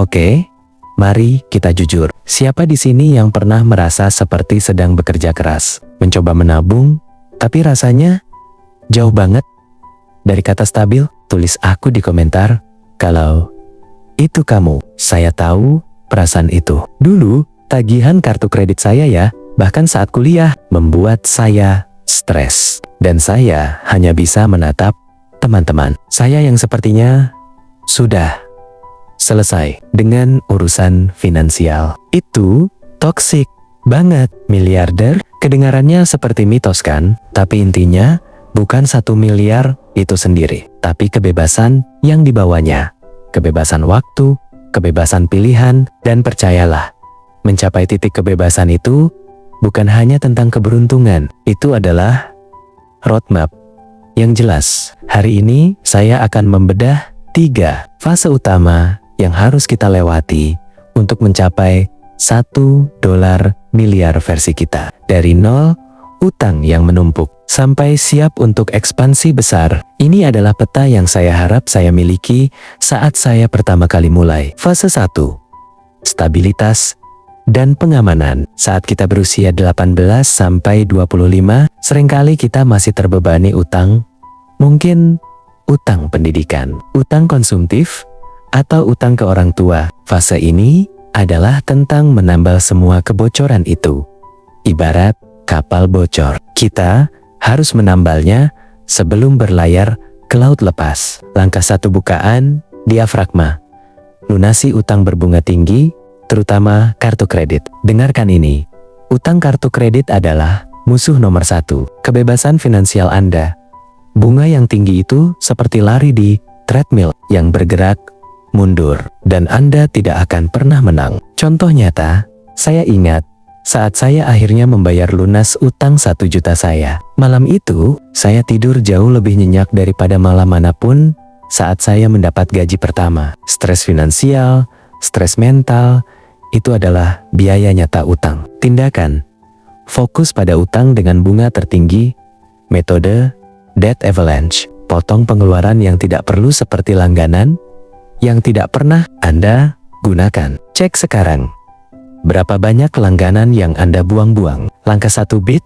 Oke, mari kita jujur. Siapa di sini yang pernah merasa seperti sedang bekerja keras, mencoba menabung, tapi rasanya jauh banget dari kata stabil? Tulis aku di komentar kalau itu kamu. Saya tahu perasaan itu. Dulu, tagihan kartu kredit saya ya, bahkan saat kuliah, membuat saya stres. Dan saya hanya bisa menatap teman-teman saya yang sepertinya sudah selesai dengan urusan finansial. Itu toksik banget. Miliarder kedengarannya seperti mitos kan? Tapi intinya bukan 1 miliar itu sendiri, tapi kebebasan yang dibawanya. Kebebasan waktu, kebebasan pilihan, dan percayalah, mencapai titik kebebasan itu bukan hanya tentang keberuntungan. Itu adalah roadmap yang jelas. Hari ini saya akan membedah 3 fase utama yang harus kita lewati untuk mencapai $1 miliar versi kita. Dari nol, utang yang menumpuk, sampai siap untuk ekspansi besar. Ini adalah peta yang saya harap saya miliki saat saya pertama kali mulai. Fase 1. Stabilitas dan pengamanan. Saat kita berusia 18 sampai 25, seringkali kita masih terbebani utang. Mungkin utang pendidikan, utang konsumtif, atau utang ke orang tua. Fase ini adalah tentang menambal semua kebocoran itu. Ibarat kapal bocor, kita harus menambalnya sebelum berlayar ke laut lepas. Langkah 1, bukaan diafragma. Lunasi utang berbunga tinggi, terutama kartu kredit. Dengarkan ini, utang kartu kredit adalah musuh nomor 1 kebebasan finansial Anda. Bunga yang tinggi itu seperti lari di treadmill yang bergerak mundur, dan Anda tidak akan pernah menang. Contoh nyata, saya ingat saat saya akhirnya membayar lunas utang 1 juta saya. Malam itu, saya tidur jauh lebih nyenyak daripada malam manapun saat saya mendapat gaji pertama. Stres finansial, stres mental, itu adalah biaya nyata utang. Tindakan: fokus pada utang dengan bunga tertinggi. Metode debt avalanche. Potong pengeluaran yang tidak perlu seperti langganan yang tidak pernah Anda gunakan. Cek sekarang, berapa banyak langganan yang Anda buang-buang? Langkah 1, bit.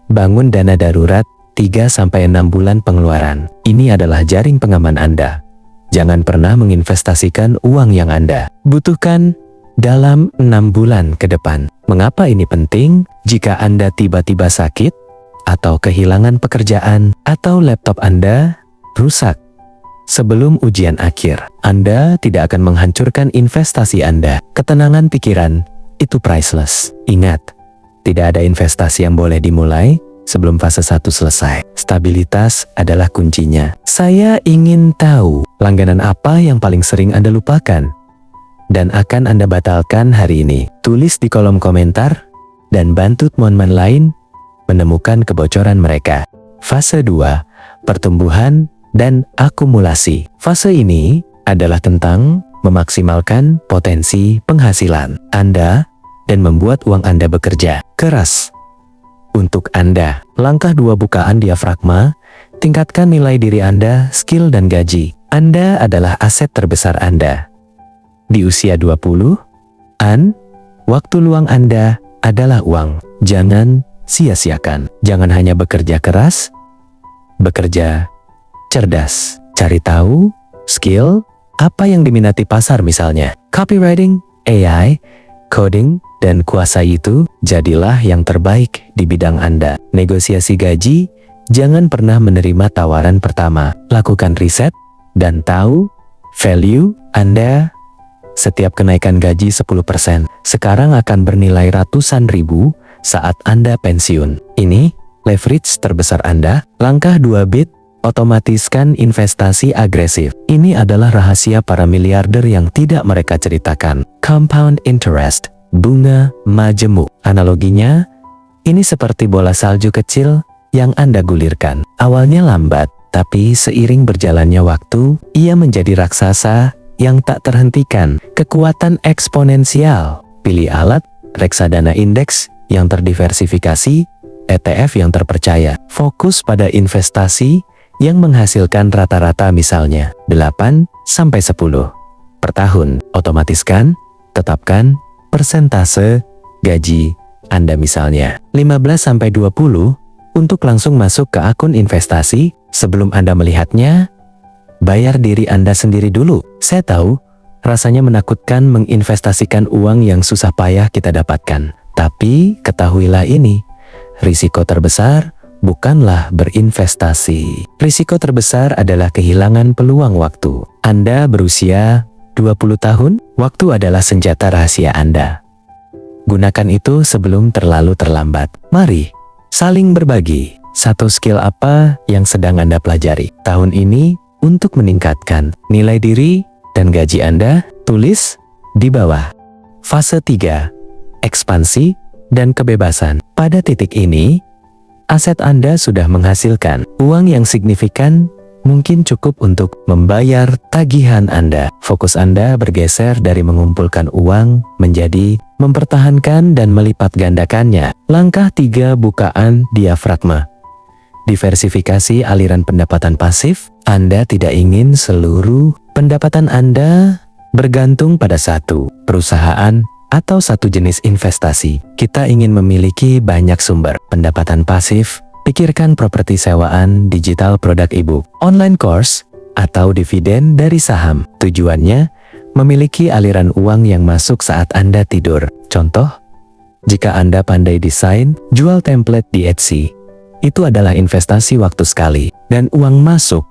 Bangun dana darurat 3-6 bulan pengeluaran. Ini adalah jaring pengaman Anda. Jangan pernah menginvestasikan uang yang Anda butuhkan dalam 6 bulan ke depan. Mengapa ini penting? Jika Anda tiba-tiba sakit, atau kehilangan pekerjaan, atau laptop Anda rusak sebelum ujian akhir, Anda tidak akan menghancurkan investasi Anda. Ketenangan pikiran itu priceless. Ingat, tidak ada investasi yang boleh dimulai sebelum fase 1 selesai. Stabilitas adalah kuncinya. Saya ingin tahu langganan apa yang paling sering Anda lupakan dan akan Anda batalkan hari ini. Tulis di kolom komentar dan bantu teman-teman lain menemukan kebocoran mereka. Fase 2, pertumbuhan dan akumulasi. Fase ini adalah tentang memaksimalkan potensi penghasilan Anda dan membuat uang Anda bekerja keras untuk Anda. Langkah 2, bukaan diafragma. Tingkatkan nilai diri Anda, skill dan gaji. Anda adalah aset terbesar Anda. Di usia 20-an, waktu luang Anda adalah uang. Jangan sia-siakan. Jangan hanya bekerja keras, bekerja cerdas. Cari tahu, skill, apa yang diminati pasar misalnya. Copywriting, AI, coding, dan kuasai itu. Jadilah yang terbaik di bidang Anda. Negosiasi gaji, jangan pernah menerima tawaran pertama. Lakukan riset dan tahu value Anda. Setiap kenaikan gaji 10% sekarang akan bernilai ratusan ribu saat Anda pensiun. Ini leverage terbesar Anda. Langkah 2, bit. Otomatiskan investasi agresif. Ini adalah rahasia para miliarder yang tidak mereka ceritakan. Compound interest, bunga majemuk. Analoginya, ini seperti bola salju kecil yang Anda gulirkan. Awalnya lambat, tapi seiring berjalannya waktu, ia menjadi raksasa yang tak terhentikan. Kekuatan eksponensial. Pilih alat reksadana indeks yang terdiversifikasi, ETF yang terpercaya. Fokus pada investasi yang menghasilkan rata-rata misalnya 8-10% per tahun. Otomatiskan, tetapkan persentase gaji Anda misalnya 15-20 untuk langsung masuk ke akun investasi. Sebelum Anda melihatnya, bayar diri Anda sendiri dulu. Saya tahu, rasanya menakutkan menginvestasikan uang yang susah payah kita dapatkan. Tapi ketahuilah ini, risiko terbesar bukanlah berinvestasi. Risiko terbesar adalah kehilangan peluang waktu. Anda berusia 20 tahun, waktu adalah senjata rahasia Anda. Gunakan itu sebelum terlalu terlambat. Mari saling berbagi. Satu skill apa yang sedang Anda pelajari tahun ini untuk meningkatkan nilai diri dan gaji Anda? Tulis di bawah. Fase 3. Ekspansi dan kebebasan. Pada titik ini, aset Anda sudah menghasilkan uang yang signifikan, mungkin cukup untuk membayar tagihan Anda. Fokus Anda bergeser dari mengumpulkan uang menjadi mempertahankan dan melipat gandakannya. Langkah 3. Bukaan diafragma. Diversifikasi aliran pendapatan pasif. Anda tidak ingin seluruh pendapatan Anda bergantung pada satu perusahaan atau satu jenis investasi. Kita ingin memiliki banyak sumber pendapatan pasif. Pikirkan properti sewaan, digital produk e-book, online course, atau dividen dari saham. Tujuannya, memiliki aliran uang yang masuk saat Anda tidur. Contoh, jika Anda pandai desain, jual template di Etsy, itu adalah investasi waktu sekali, dan uang masuk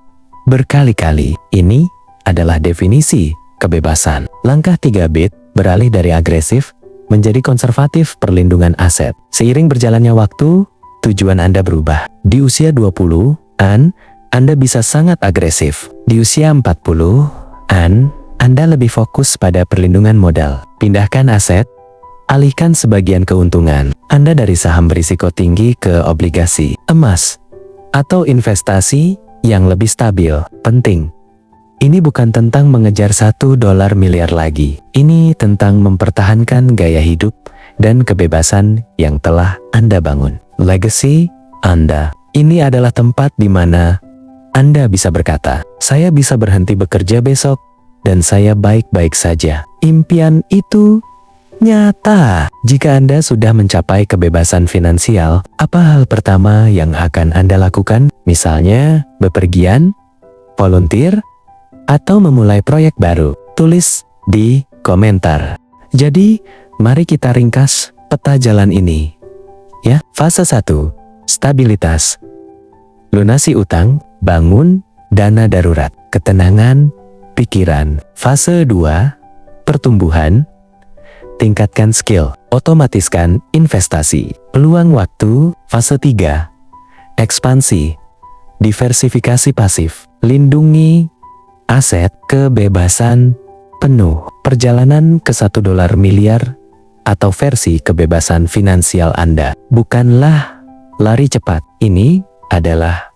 berkali-kali. Ini adalah definisi kebebasan. Langkah 3. Beralih dari agresif menjadi konservatif perlindungan aset. Seiring berjalannya waktu, tujuan Anda berubah. Di usia 20-an, Anda bisa sangat agresif. Di usia 40-an, Anda lebih fokus pada perlindungan modal. Pindahkan aset, alihkan sebagian keuntungan Anda dari saham berisiko tinggi ke obligasi, emas, atau investasi yang lebih stabil. Penting. Ini bukan tentang mengejar $1 miliar lagi. Ini tentang mempertahankan gaya hidup dan kebebasan yang telah Anda bangun. Legacy Anda. Ini adalah tempat di mana Anda bisa berkata, saya bisa berhenti bekerja besok, dan saya baik-baik saja. Impian itu nyata. Jika Anda sudah mencapai kebebasan finansial, apa hal pertama yang akan Anda lakukan? Misalnya, bepergian, volunteer, atau memulai proyek baru? Tulis di komentar. Jadi, mari kita ringkas peta jalan ini. Ya, fase 1, stabilitas. Lunasi utang, bangun dana darurat, ketenangan pikiran. Fase 2, pertumbuhan. Tingkatkan skill, otomatiskan investasi. Peluang waktu. Fase 3, ekspansi. Diversifikasi pasif, lindungi aset, kebebasan penuh. Perjalanan ke $1 miliar atau versi kebebasan finansial Anda bukanlah lari cepat. Ini adalah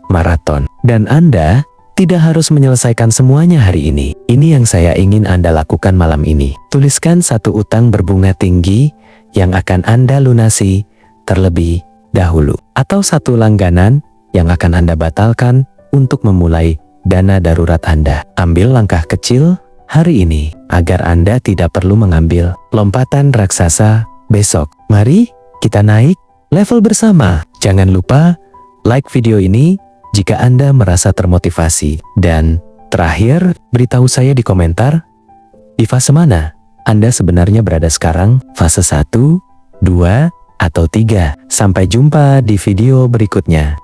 maraton. Dan Anda tidak harus menyelesaikan semuanya hari ini. Ini yang saya ingin Anda lakukan malam ini. Tuliskan satu utang berbunga tinggi yang akan Anda lunasi terlebih dahulu. Atau satu langganan yang akan Anda batalkan untuk memulai dana darurat Anda. Ambil langkah kecil hari ini agar Anda tidak perlu mengambil lompatan raksasa besok. Mari kita naik level bersama. Jangan lupa like video ini jika Anda merasa termotivasi. Dan terakhir, beritahu saya di komentar, di fase mana Anda sebenarnya berada sekarang? Fase 1, 2, atau 3. Sampai jumpa di video berikutnya.